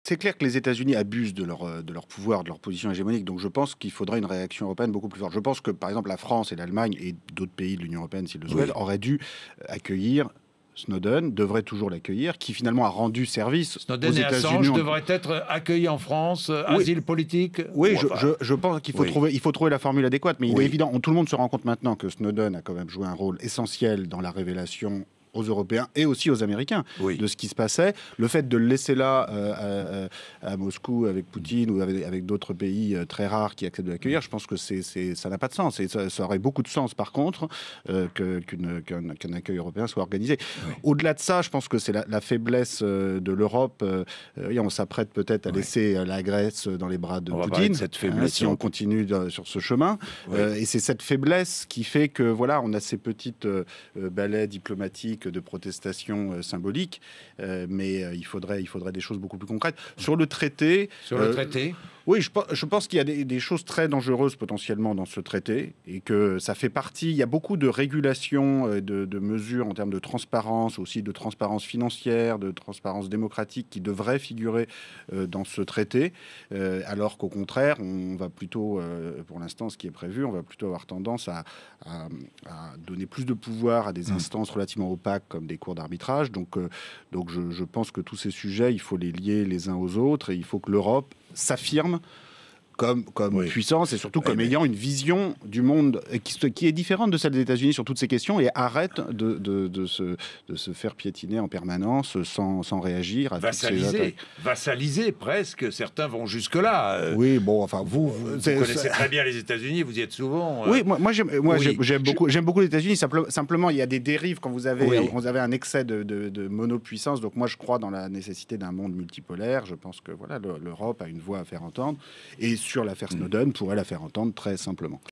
C'est clair que les États-Unis abusent de leur pouvoir, de leur position hégémonique. Donc je pense qu'il faudrait une réaction européenne beaucoup plus forte. Je pense que, par exemple, la France et l'Allemagne et d'autres pays de l'Union européenne, s'ils le souhaitent, auraient dû accueillir Snowden, devrait toujours l'accueillir, qui finalement a rendu service aux Snowden et États-Unis. Assange devraient être accueillis en France, asile politique. Oui, je pense qu'il faut, il faut trouver la formule adéquate, mais il est évident, tout le monde se rend compte maintenant que Snowden a quand même joué un rôle essentiel dans la révélation aux Européens et aussi aux Américains de ce qui se passait. Le fait de le laisser là à Moscou avec Poutine ou avec d'autres pays très rares qui acceptent de l'accueillir, je pense que ça n'a pas de sens. Et ça aurait beaucoup de sens, par contre, qu'un accueil européen soit organisé. Au-delà de ça, je pense que c'est la faiblesse de l'Europe. On s'apprête peut-être à laisser la Grèce dans les bras de Poutine, si on continue sur ce chemin. Et c'est cette faiblesse qui fait que, voilà, on a ces petites balais diplomatiques de protestation symbolique, mais il faudrait des choses beaucoup plus concrètes. Sur le traité... Oui, je pense qu'il y a des choses très dangereuses potentiellement dans ce traité et que ça fait partie... Il y a beaucoup de régulations, de mesures en termes de transparence, aussi de transparence financière, de transparence démocratique qui devraient figurer dans ce traité, alors qu'au contraire, on va plutôt, pour l'instant, ce qui est prévu, on va plutôt avoir tendance à donner plus de pouvoir à des instances relativement opaques comme des cours d'arbitrage. Donc je pense que tous ces sujets, il faut les lier les uns aux autres et il faut que l'Europe s'affirme comme puissance et surtout comme ayant une vision du monde qui est différente de celle des États-Unis sur toutes ces questions et arrête de se faire piétiner en permanence sans réagir à toutes ces attaques. Vassaliser presque, certains vont jusque-là. Oui, bon, enfin, vous connaissez très bien les États-Unis, vous y êtes souvent. Oui, moi j'aime beaucoup les États-Unis. Simplement, il y a des dérives quand vous avez un excès de monopuissance. Donc moi, je crois dans la nécessité d'un monde multipolaire. Je pense que voilà, l'Europe a une voix à faire entendre. Et sur l'affaire Snowden, pourrait la faire entendre très simplement.